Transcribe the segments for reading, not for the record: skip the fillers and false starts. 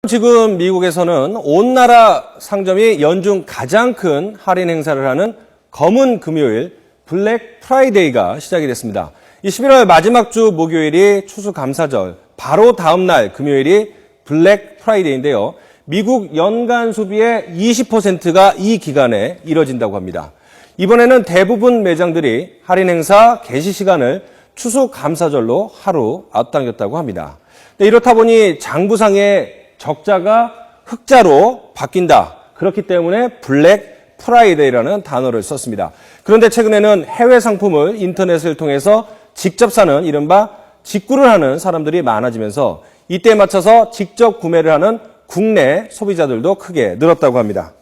지금 미국에서는 온 나라 상점이 연중 가장 큰 할인 행사를 하는 검은 금요일 블랙 프라이데이가 시작이 됐습니다. 이 11월 마지막 주 목요일이 추수감사절, 바로 다음 날 금요일이 블랙 프라이데이인데요. 미국 연간 소비의 20%가 이 기간에 이뤄진다고 합니다. 이번에는 대부분 매장들이 할인 행사 개시 시간을 추수감사절로 하루 앞당겼다고 합니다. 이렇다 보니 장부상의 적자가 흑자로 바뀐다. 그렇기 때문에 블랙 프라이데이라는 단어를 썼습니다. 그런데 최근에는 해외 상품을 인터넷을 통해서 직접 사는 이른바 직구를 하는 사람들이 많아지면서 이때에 맞춰서 직접 구매를 하는 국내 소비자들도 크게 늘었다고 합니다.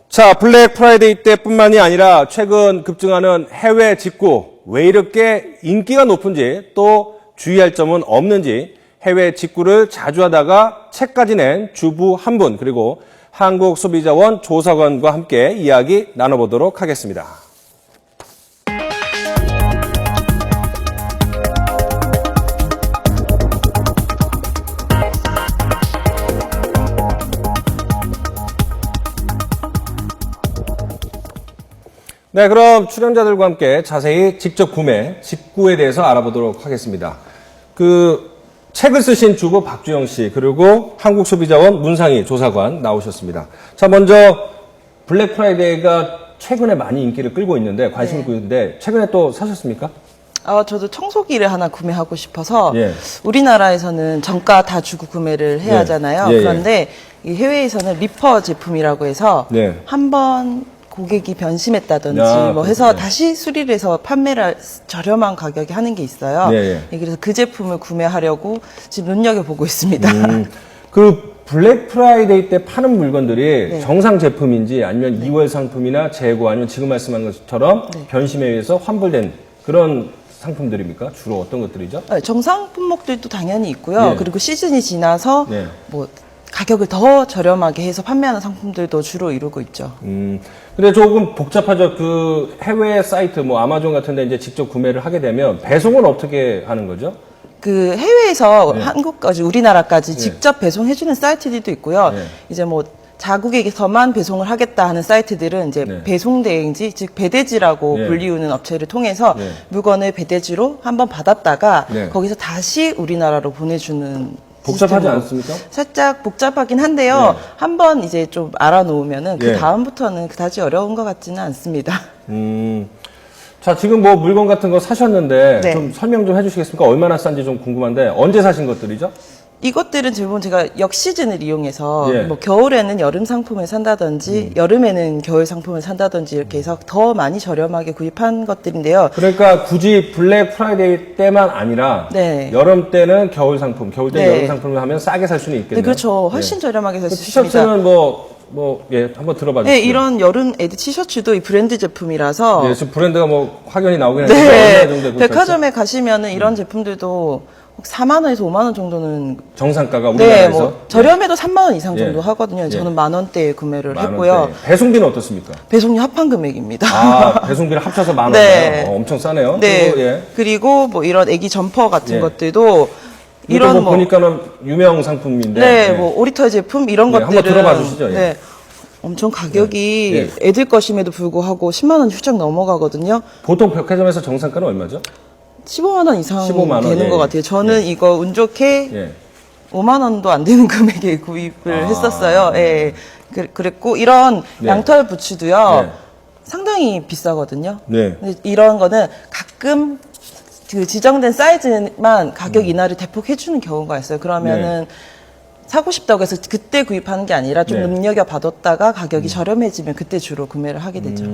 자, 블랙 프라이데이 때뿐만이 아니라 최근 급증하는 해외 직구, 왜 이렇게 인기가 높은지 또 주의할 점은 없는지 해외 직구를 자주 하다가 책까지 낸 주부 한 분, 그리고 한국소비자원 조사관과 함께 이야기 나눠보도록 하겠습니다. 네, 그럼 출연자들과 함께 자세히 직접 구매, 직구에 대해서 알아보도록 하겠습니다. 책을 쓰신 주부 박주영 씨, 그리고 한국소비자원 문상희 조사관 나오셨습니다. 자, 먼저 블랙 프라이데이가 최근에 많이 인기를 끌고 있는데, 관심을 끌고 있는데, 최근에 또 사셨습니까? 저도 청소기를 하나 구매하고 싶어서, 예. 우리나라에서는 정가 다 주고 구매를 해야 하잖아요. 그런데 이 해외에서는 리퍼 제품이라고 해서 한번 고객이 변심했다든지 뭐 해서 다시 수리를 해서 판매를 저렴한 가격에 하는 게 있어요. 그래서 그 제품을 구매하려고 지금 눈여겨보고 있습니다. 그 블랙 프라이데이 때 파는 물건들이 정상 제품인지 아니면 2월 상품이나 재고 아니면 지금 말씀한 것처럼 변심에 의해서 환불된 그런 상품들입니까? 주로 어떤 것들이죠? 정상 품목들도 당연히 있고요. 그리고 시즌이 지나서 뭐 가격을 더 저렴하게 해서 판매하는 상품들도 주로 이루고 있죠. 근데 조금 복잡하죠. 그 해외 사이트, 뭐 아마존 같은 데 이제 직접 구매를 하게 되면 배송은 어떻게 하는 거죠? 그 해외에서 한국까지, 우리나라까지 직접 배송해주는 사이트들도 있고요. 이제 뭐 자국에서만 배송을 하겠다 하는 사이트들은 이제 배송 대행지, 즉 배대지라고 불리우는 업체를 통해서 물건을 배대지로 한번 받았다가 거기서 다시 우리나라로 보내주는 복잡하지 않습니까? 살짝 복잡하긴 한데요. 한번 이제 좀 알아놓으면은 그 다음부터는 그다지 어려운 것 같지는 않습니다. 자, 지금 뭐 물건 같은 거 사셨는데 좀 설명 좀 해주시겠습니까? 얼마나 싼지 좀 궁금한데 언제 사신 것들이죠? 이것들은 대부분 제가 역시즌을 이용해서 뭐 겨울에는 여름 상품을 산다든지 여름에는 겨울 상품을 산다든지 이렇게 해서 더 많이 저렴하게 구입한 것들인데요. 그러니까 굳이 블랙 프라이데이 때만 아니라 여름 때는 겨울 상품, 겨울 때는 여름 상품을 하면 싸게 살 수는 있겠네요. 네, 그렇죠. 훨씬 저렴하게 살 수 있습니다. 티셔츠는 한번 들어봐 주세요. 네, 이런 여름 에드 티셔츠도 이 브랜드 제품이라서. 지금 브랜드가 뭐 확연히 나오긴 하는데 얼마 정도 백화점에 가시면은 이런 제품들도 4만 원에서 5만 원 정도는 정상가가 우리나라에서 뭐 저렴해도 3만 원 이상 정도 하거든요. 저는 만 원대에 구매를 했고요. 배송비는 어떻습니까? 배송이 합한 금액입니다. 배송비를 합쳐서 만 원이요? 엄청 싸네요. 그리고 뭐 이런 애기 점퍼 같은 것들도 이런 뭐 보니까는 유명 상품인데 뭐 오리털 제품 이런 것들은 한번 들어봐 주시죠. 엄청 가격이 애들 것임에도 불구하고 10만 원 훌쩍 넘어가거든요. 보통 백화점에서 정상가는 얼마죠? 15만 원 이상 15만 원, 되는 것 같아요. 저는 이거 운 좋게 5만 원도 안 되는 금액에 구입을 했었어요. 그랬고 이런 양털 부츠도요. 상당히 비싸거든요. 근데 이런 거는 가끔 그 지정된 사이즈만 가격 인하를 대폭 해주는 경우가 있어요. 그러면은 사고 싶다고 해서 그때 구입하는 게 아니라 좀 눈여겨봐뒀다가 가격이 저렴해지면 그때 주로 구매를 하게 되죠.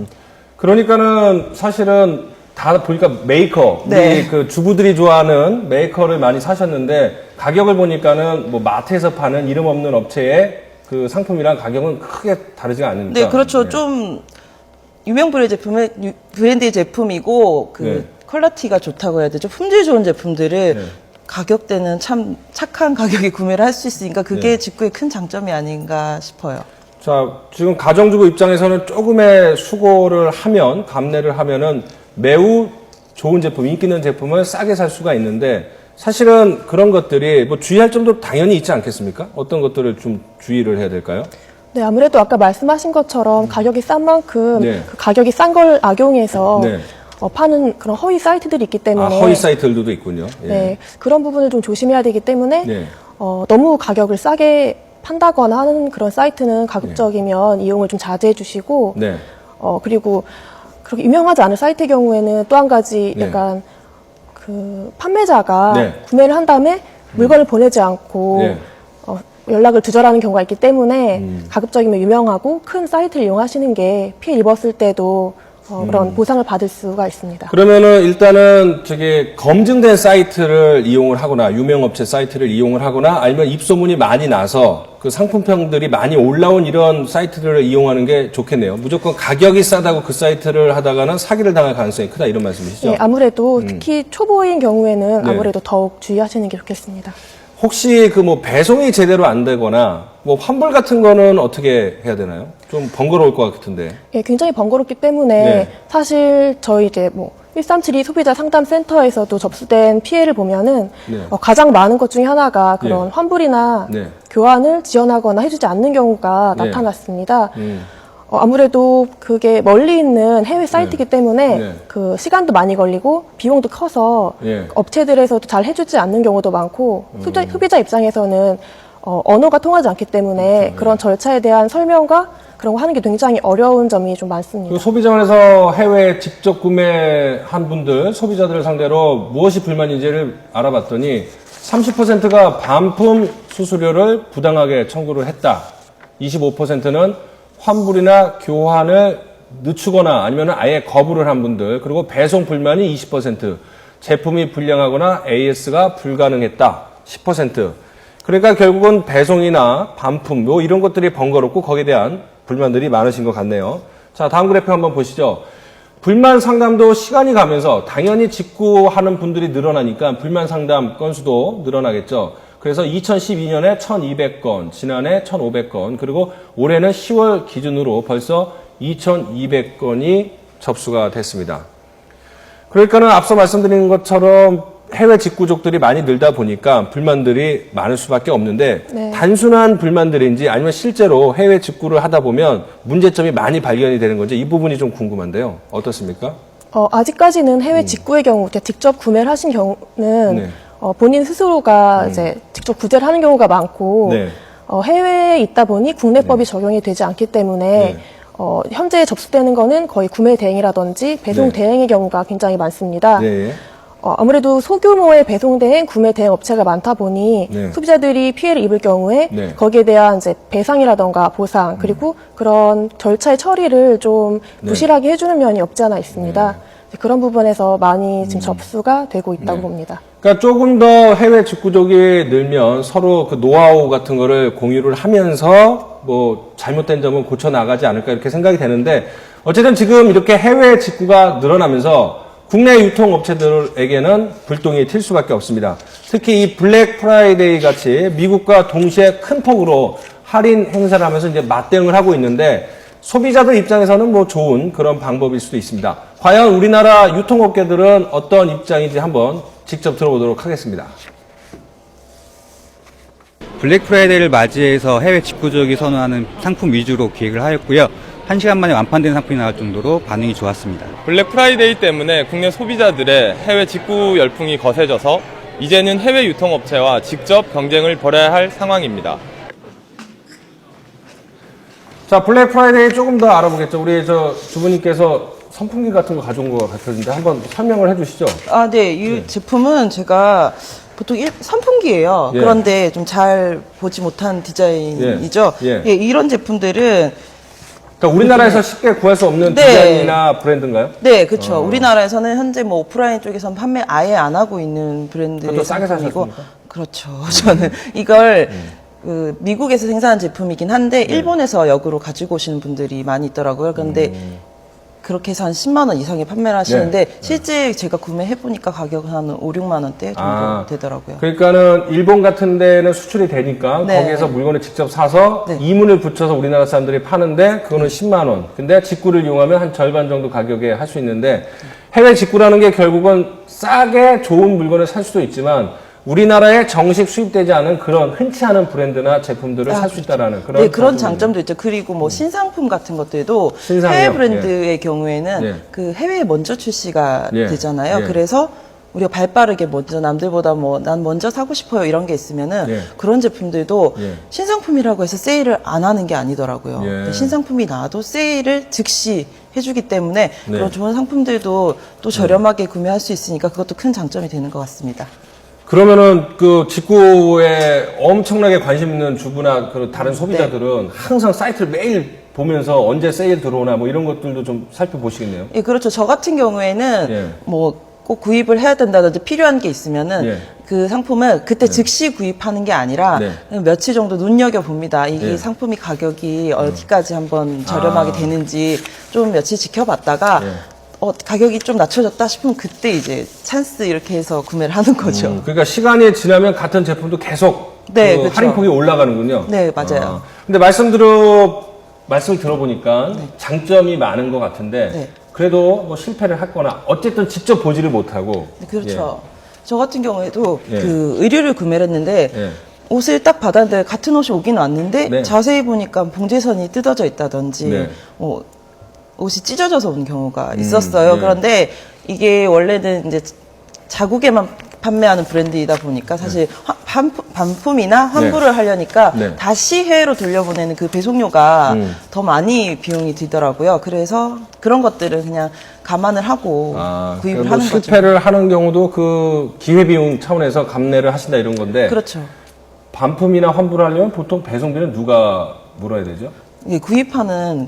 그러니까는 사실은 다 보니까 메이커, 우리 그 주부들이 좋아하는 메이커를 많이 사셨는데 가격을 보니까는 뭐 마트에서 파는 이름 없는 업체의 그 상품이랑 가격은 크게 다르지가 않으니까. 네, 그렇죠. 좀 유명 브랜드의 제품이고 그 퀄리티가 좋다고 해야 되죠. 품질 좋은 제품들을 가격대는 참 착한 가격에 구매를 할 수 있으니까 그게 직구의 큰 장점이 아닌가 싶어요. 자, 지금 가정주부 입장에서는 조금의 수고를 하면, 감내를 하면은 매우 좋은 제품, 인기 있는 제품을 싸게 살 수가 있는데 사실은 그런 것들이 뭐 주의할 점도 당연히 있지 않겠습니까? 어떤 것들을 좀 주의를 해야 될까요? 네, 아무래도 아까 말씀하신 것처럼 가격이 싼 만큼 네. 그 가격이 싼 걸 악용해서 네. 파는 그런 허위 사이트들이 있기 때문에 허위 사이트들도 있군요. 예. 네, 그런 부분을 좀 조심해야 되기 때문에 네. 너무 가격을 싸게 판다거나 하는 그런 사이트는 가급적이면 이용을 좀 자제해 주시고 네. 그리고 그렇게 유명하지 않은 사이트의 경우에는 또 한 가지 네. 약간 그 판매자가 네. 구매를 한 다음에 물건을 보내지 않고 네. 연락을 두절하는 경우가 있기 때문에 가급적이면 유명하고 큰 사이트를 이용하시는 게 피해 입었을 때도 그런 보상을 받을 수가 있습니다. 그러면은 일단은 저기 검증된 사이트를 이용을 하거나 유명업체 사이트를 이용을 하거나 아니면 입소문이 많이 나서 그 상품평들이 많이 올라온 이런 사이트를 이용하는 게 좋겠네요. 무조건 가격이 싸다고 그 사이트를 하다가는 사기를 당할 가능성이 크다 이런 말씀이시죠? 네, 아무래도 특히 초보인 경우에는 네. 아무래도 더욱 주의하시는 게 좋겠습니다. 혹시 그 뭐 배송이 제대로 안 되거나 뭐 환불 같은 거는 어떻게 해야 되나요? 좀 번거로울 것 같은데. 예, 굉장히 번거롭기 때문에 네. 사실 저희 이제 뭐 1372 소비자 상담센터에서도 접수된 피해를 보면은 네. 가장 많은 것 중에 하나가 그런 환불이나 네. 교환을 지원하거나 해주지 않는 경우가 네. 나타났습니다. 아무래도 그게 멀리 있는 해외 사이트이기 때문에 네. 그 시간도 많이 걸리고 비용도 커서 네. 업체들에서도 잘 해주지 않는 경우도 많고 소비자 입장에서는 언어가 통하지 않기 때문에 그런 절차에 대한 설명과 그런 거 하는 게 굉장히 어려운 점이 좀 많습니다. 그 소비자원에서 해외 직접 구매한 분들, 소비자들을 상대로 무엇이 불만인지를 알아봤더니 30%가 반품 수수료를 부당하게 청구를 했다. 25%는 환불이나 교환을 늦추거나 아니면 아예 거부를 한 분들, 그리고 배송 불만이 20%, 제품이 불량하거나 AS가 불가능했다. 10%. 그러니까 결국은 배송이나 반품, 뭐 이런 것들이 번거롭고 거기에 대한 불만들이 많으신 것 같네요. 자, 다음 그래프 한번 보시죠. 불만 상담도 시간이 가면서 당연히 직구하는 분들이 늘어나니까 불만 상담 건수도 늘어나겠죠. 그래서 2012년에 1200건, 지난해 1500건, 그리고 올해는 10월 기준으로 벌써 2200건이 접수가 됐습니다. 그러니까는 앞서 말씀드린 것처럼 해외 직구족들이 많이 늘다 보니까 불만들이 많을 수밖에 없는데 네. 단순한 불만들인지 아니면 실제로 해외 직구를 하다 보면 문제점이 많이 발견이 되는 건지 이 부분이 좀 궁금한데요. 어떻습니까? 아직까지는 해외 직구의 경우, 직접 구매를 하신 경우는 네. 본인 스스로가 이제 직접 구제를 하는 경우가 많고 네. 해외에 있다 보니 국내법이 적용이 되지 않기 때문에 네. 현재 접수되는 거는 거의 구매 대행이라든지 배송 네. 대행의 경우가 굉장히 많습니다. 네. 아무래도 소규모의 배송 대행, 구매 대행 업체가 많다 보니 네. 소비자들이 피해를 입을 경우에 네. 거기에 대한 이제 배상이라던가 보상 그리고 그런 절차의 처리를 좀 네. 부실하게 해주는 면이 없지 않아 있습니다. 그런 부분에서 많이 지금 접수가 되고 있다고 네. 봅니다. 그러니까 조금 더 해외 직구족이 늘면 서로 그 노하우 같은 거를 공유를 하면서 뭐 잘못된 점은 고쳐 나가지 않을까 이렇게 생각이 되는데 어쨌든 지금 이렇게 해외 직구가 늘어나면서 국내 유통업체들에게는 불똥이 튈 수밖에 없습니다. 특히 이 블랙 프라이데이 같이 미국과 동시에 큰 폭으로 할인 행사를 하면서 이제 맞대응을 하고 있는데 소비자들 입장에서는 뭐 좋은 그런 방법일 수도 있습니다. 과연 우리나라 유통업계들은 어떤 입장인지 한번 직접 들어보도록 하겠습니다. 블랙 프라이데이를 맞이해서 해외 직구족이 선호하는 상품 위주로 기획을 하였고요. 1시간 만에 완판된 상품이 나올 정도로 반응이 좋았습니다. 블랙 프라이데이 때문에 국내 소비자들의 해외 직구 열풍이 거세져서 이제는 해외 유통업체와 직접 경쟁을 벌여야 할 상황입니다. 자, 블랙 프라이데이 조금 더 알아보겠죠. 우리 저 주부님께서 선풍기 같은 거 가져온 것 같았는데 한번 설명을 해주시죠. 네, 이 제품은 제가 보통 선풍기예요. 예. 그런데 좀 잘 보지 못한 디자인이죠. 예. 예, 이런 제품들은 그러니까 우리나라에서 쉽게 구할 수 없는 네. 디자인이나 브랜드인가요? 네, 그렇죠. 우리나라에서는 현재 뭐 오프라인 쪽에서는 판매 아예 안 하고 있는 브랜드의 또 싸게 상품이고, 사셨습니까? 그렇죠. 저는 이걸 그 미국에서 생산한 제품이긴 한데 일본에서 역으로 가지고 오시는 분들이 많이 있더라고요. 그런데 그렇게 해서 한 10만 원 이상에 판매를 하시는데 실제 제가 구매해 보니까 가격은 한 5, 6만 원대 정도 되더라고요. 그러니까는 일본 같은 데는 수출이 되니까 네. 거기에서 물건을 직접 사서 네. 이문을 붙여서 우리나라 사람들이 파는데 그거는 10만 원. 근데 직구를 이용하면 한 절반 정도 가격에 할 수 있는데 해외 직구라는 게 결국은 싸게 좋은 물건을 살 수도 있지만 우리나라에 정식 수입되지 않은 그런 흔치 않은 브랜드나 제품들을 살 수 있다라는 그런 네, 그런 장점이 장점도 있죠. 그리고 뭐 신상품 같은 것들도 신상이요? 해외 브랜드의 경우에는 예. 그 해외에 먼저 출시가 예. 되잖아요. 예. 그래서 우리가 발빠르게 먼저 남들보다 뭐 난 먼저 사고 싶어요 이런 게 있으면은 예. 그런 제품들도 예. 신상품이라고 해서 세일을 안 하는 게 아니더라고요. 예. 근데 신상품이 나와도 세일을 즉시 해주기 때문에 네. 그런 좋은 상품들도 또 저렴하게 구매할 수 있으니까 그것도 큰 장점이 되는 것 같습니다. 그러면은 그 직구에 엄청나게 관심 있는 주부나 그 다른 소비자들은 항상 사이트를 매일 보면서 언제 세일 들어오나 뭐 이런 것들도 좀 살펴보시겠네요. 예, 그렇죠. 저 같은 경우에는 예. 뭐 꼭 구입을 해야 된다든지 필요한 게 있으면은 예. 그 상품을 그때 즉시 구입하는 게 아니라 네. 며칠 정도 눈여겨 봅니다. 이게 예. 상품이 가격이 어디까지 한번 저렴하게 되는지 좀 며칠 지켜봤다가 예. 가격이 좀 낮춰졌다 싶으면 그때 이제 찬스 이렇게 해서 구매를 하는 거죠. 그러니까 시간이 지나면 같은 제품도 계속 네, 그 그렇죠. 할인폭이 올라가는군요. 네, 맞아요. 근데 말씀 들어보니까 장점이 많은 것 같은데 네. 그래도 뭐 실패를 했거나 어쨌든 직접 보지를 못하고 네, 그렇죠. 저 같은 경우에도 예. 그 의류를 구매를 했는데 예. 옷을 딱 받았는데 같은 옷이 오긴 왔는데 네. 자세히 보니까 봉제선이 뜯어져 있다든지 네. 옷이 찢어져서 온 경우가 있었어요. 네. 그런데 이게 원래는 이제 자국에만 판매하는 브랜드이다 보니까 사실 반품이나 환불을 하려니까 네. 다시 해외로 돌려보내는 그 배송료가 음. 더 많이 비용이 들더라고요. 그래서 그런 것들을 그냥 감안을 하고 구입을 그러니까 뭐 하는 거죠. 실패를 하는 경우도 그 기회비용 차원에서 감내를 하신다 이런 건데 그렇죠. 반품이나 환불을 하려면 보통 배송비는 누가 물어야 되죠? 이게 구입하는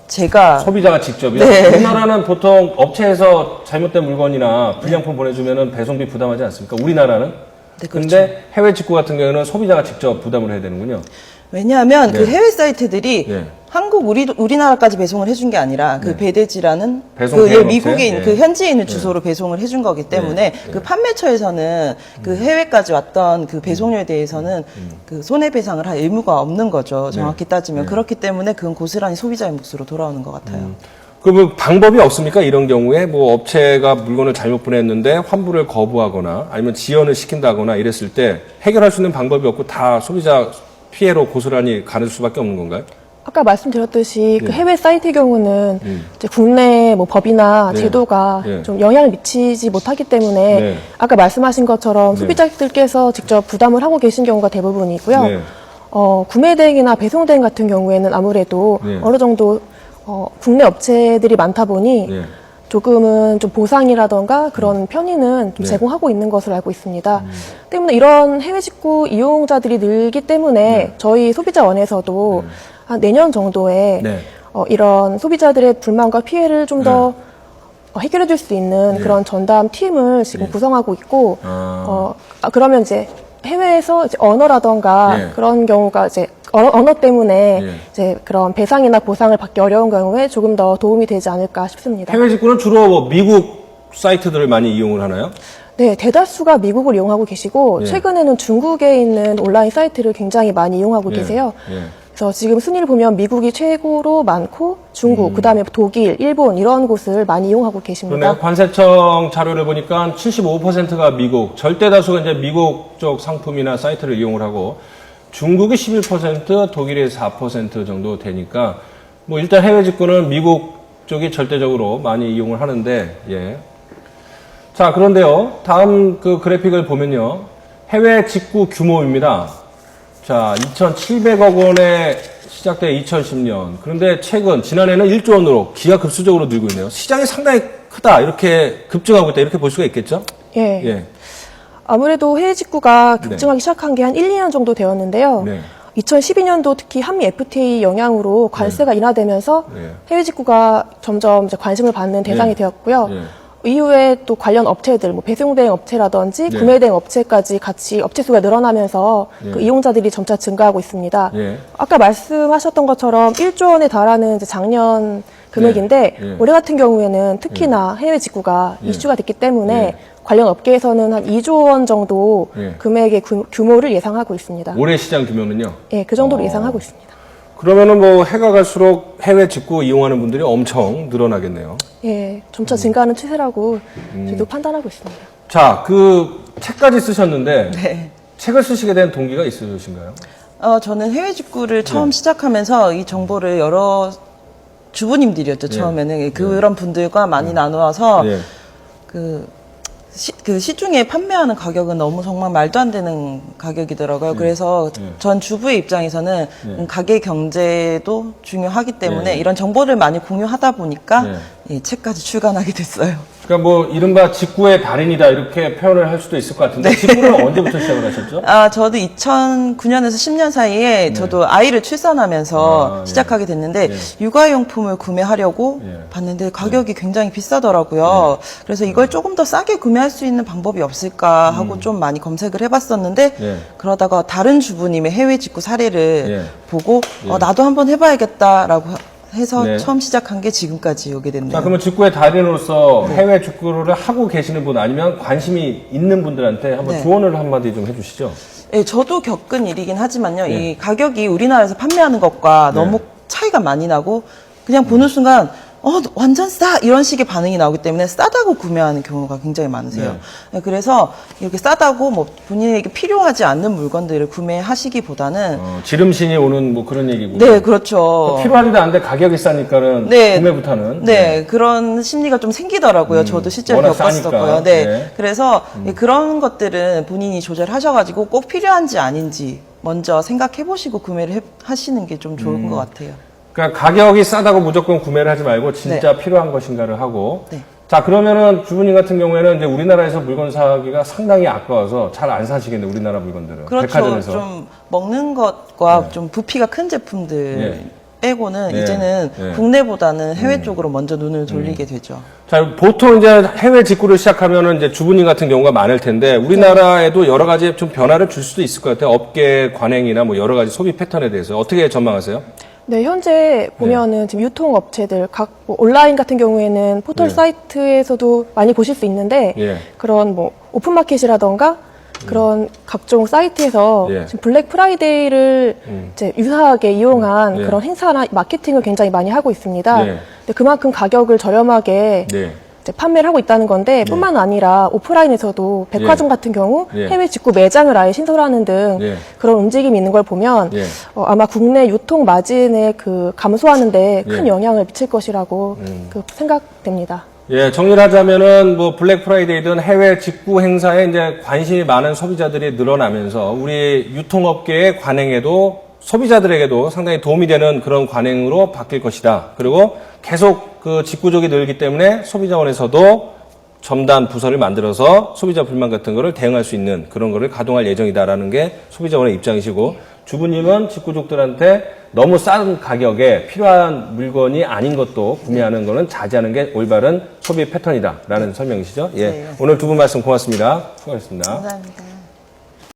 제가 소비자가 직접이요? 네. 우리나라는 보통 업체에서 잘못된 물건이나 불량품 보내주면 배송비 부담하지 않습니까? 우리나라는? 네, 그렇죠. 근데 해외 직구 같은 경우는 소비자가 직접 부담을 해야 되는군요. 왜냐하면 네. 그 해외 사이트들이 네. 우리나라까지 배송을 해준 게 아니라 그 배대지라는 배송 그 대행 미국에 업체? 있는 네. 그 현지에 있는 주소로 배송을 해준 거기 때문에 그 판매처에서는 그 해외까지 왔던 그 배송료에 대해서는 그 손해배상을 할 의무가 없는 거죠. 정확히 따지면. 그렇기 때문에 그건 고스란히 소비자의 몫으로 돌아오는 것 같아요. 그러면 방법이 없습니까? 이런 경우에 뭐 업체가 물건을 잘못 보냈는데 환불을 거부하거나 아니면 지연을 시킨다거나 이랬을 때 해결할 수 있는 방법이 없고 다 소비자 피해로 고스란히 가는 수밖에 없는 건가요? 아까 말씀드렸듯이 그 해외 사이트의 경우는 이제 국내 뭐 법이나 네. 제도가 네. 좀 영향을 미치지 못하기 때문에 네. 아까 말씀하신 것처럼 네. 소비자들께서 직접 부담을 하고 계신 경우가 대부분이고요. 네. 구매 대행이나 배송 대행 같은 경우에는 아무래도 네. 어느 정도 국내 업체들이 많다 보니 네. 조금은 좀 보상이라던가 그런 편의는 좀 네. 제공하고 있는 것으로 알고 있습니다. 때문에 이런 해외 직구 이용자들이 늘기 때문에 저희 소비자원에서도 한 내년 정도에 네. 이런 소비자들의 불만과 피해를 좀 더 해결해 줄 수 있는 네. 그런 전담 팀을 지금 네. 구성하고 있고, 아. 그러면 이제 해외에서 이제 언어라던가 네. 그런 경우가 이제 언어 때문에 네. 이제 그런 배상이나 보상을 받기 어려운 경우에 조금 더 도움이 되지 않을까 싶습니다. 해외 직구는 주로 뭐 미국 사이트들을 많이 이용을 하나요? 네, 대다수가 미국을 이용하고 계시고 예. 최근에는 중국에 있는 온라인 사이트를 굉장히 많이 이용하고 계세요. 예. 그래서 지금 순위를 보면 미국이 최고로 많고 중국, 그다음에 독일, 일본 이런 곳을 많이 이용하고 계십니다. 그러네 관세청 자료를 보니까 75%가 미국, 절대 다수가 이제 미국 쪽 상품이나 사이트를 이용을 하고 중국이 11%, 독일이 4% 정도 되니까 뭐 일단 해외 직구는 미국 쪽이 절대적으로 많이 이용을 하는데 예. 자, 그런데요. 다음 그 그래픽을 보면요. 해외 직구 규모입니다. 자, 2,700억 원에 시작돼 2010년. 그런데 최근, 지난해는 1조 원으로 기하급수적으로 늘고 있네요. 시장이 상당히 크다. 이렇게 급증하고 있다. 이렇게 볼 수가 있겠죠? 예. 예. 아무래도 해외 직구가 급증하기 시작한 게 한 1, 2년 정도 되었는데요. 네. 2012년도 특히 한미 FTA 영향으로 관세가 인하되면서 네. 해외 직구가 점점 이제 관심을 받는 대상이 네. 되었고요. 네. 이후에 또 관련 업체들, 뭐 배송 대행 업체라든지 네. 구매 대행 업체까지 같이 업체 수가 늘어나면서 그 이용자들이 점차 증가하고 있습니다. 예. 아까 말씀하셨던 것처럼 1조 원에 달하는 이제 작년 금액인데 예. 올해 같은 경우에는 특히나 해외 직구가 이슈가 됐기 때문에 예. 관련 업계에서는 한 2조 원 정도 예. 금액의 규모를 예상하고 있습니다. 올해 시장 규모는요? 예, 그 정도로 예상하고 있습니다. 그러면은 뭐 해가 갈수록 해외 직구 이용하는 분들이 엄청 늘어나겠네요. 예, 점차 증가하는 추세라고 저도 판단하고 있습니다. 자, 그 책까지 쓰셨는데 네. 책을 쓰시게 된 동기가 있으신가요? 저는 해외 직구를 처음 시작하면서 이 정보를 여러 주부님들이었죠, 처음에는. 그런 분들과 많이 나누어서 예. 그 시중에 판매하는 가격은 너무 정말 말도 안 되는 가격이더라고요. 그래서 전 주부의 입장에서는 가게 경제도 중요하기 때문에 이런 정보를 많이 공유하다 보니까 이 책까지 출간하게 됐어요. 그러니까 뭐 이른바 직구의 달인이다 이렇게 표현을 할 수도 있을 것 같은데 직구를 언제부터 시작을 하셨죠? 저도 2009년에서 10년 사이에 저도 아이를 출산하면서 시작하게 됐는데 육아용품을 구매하려고 봤는데 가격이 굉장히 비싸더라고요. 그래서 이걸 조금 더 싸게 구매할 수 있는 방법이 없을까 하고 좀 많이 검색을 해봤었는데 그러다가 다른 주부님의 해외 직구 사례를 보고 나도 한번 해봐야겠다라고 해서 처음 시작한 게 지금까지 오게 됐네요. 자, 그러면 직구의 달인으로서 해외 직구를 하고 계시는 분 아니면 관심이 있는 분들한테 한번 조언을 한마디 좀 해주시죠. 네, 저도 겪은 일이긴 하지만요. 이 가격이 우리나라에서 판매하는 것과 너무 차이가 많이 나고 그냥 보는 순간 완전 싸! 이런 식의 반응이 나오기 때문에 싸다고 구매하는 경우가 굉장히 많으세요. 네, 그래서 이렇게 싸다고 뭐 본인에게 필요하지 않는 물건들을 구매하시기보다는 지름신이 오는 뭐 그런 얘기고. 네, 그렇죠. 필요하지도 않은데 가격이 싸니까는 구매부터는. 네, 그런 심리가 좀 생기더라고요. 저도 실제로 워낙 겪었었고요. 싸니까. 네. 그래서 그런 것들은 본인이 조절하셔가지고 꼭 필요한지 아닌지 먼저 생각해보시고 구매를 하시는 게 좀 좋은 것 같아요. 그러니까 가격이 싸다고 무조건 구매를 하지 말고 진짜 필요한 것인가를 하고. 자, 그러면은 주부님 같은 경우에는 이제 우리나라에서 물건 사기가 상당히 아까워서 잘 안 사시겠네, 우리나라 물건들은. 그렇죠. 백화점에서. 좀 먹는 것과 좀 부피가 큰 제품들 빼고는 이제는 국내보다는 해외 쪽으로 먼저 눈을 돌리게 되죠. 자, 보통 이제 해외 직구를 시작하면은 이제 주부님 같은 경우가 많을 텐데 우리나라에도 여러 가지 좀 변화를 줄 수도 있을 것 같아요. 업계 관행이나 뭐 여러 가지 소비 패턴에 대해서 어떻게 전망하세요? 네, 현재 보면은 지금 유통업체들 뭐 온라인 같은 경우에는 포털 사이트에서도 많이 보실 수 있는데 그런 뭐 오픈마켓이라던가 그런 각종 사이트에서 지금 블랙 프라이데이를 이제 유사하게 이용한 그런 행사나 마케팅을 굉장히 많이 하고 있습니다. 근데 그만큼 가격을 저렴하게 이제 판매를 하고 있다는 건데 뿐만 아니라 오프라인에서도 백화점 같은 경우 해외 직구 매장을 아예 신설하는 등 그런 움직임이 있는 걸 보면 아마 국내 유통 마진에 그 감소하는데 큰 영향을 미칠 것이라고 그 생각됩니다. 예, 정리를 하자면은 뭐 블랙 프라이데이든 해외 직구 행사에 이제 관심이 많은 소비자들이 늘어나면서 우리 유통업계의 관행에도 소비자들에게도 상당히 도움이 되는 그런 관행으로 바뀔 것이다. 그리고 계속 그 직구족이 늘기 때문에 소비자원에서도 첨단 부서를 만들어서 소비자 불만 같은 거를 대응할 수 있는 그런 거를 가동할 예정이다라는 게 소비자원의 입장이시고 주부님은 직구족들한테 너무 싼 가격에 필요한 물건이 아닌 것도 구매하는 거는 자제하는 게 올바른 소비 패턴이다라는 설명이시죠? 예. 오늘 두 분 말씀 고맙습니다. 수고하셨습니다. 감사합니다.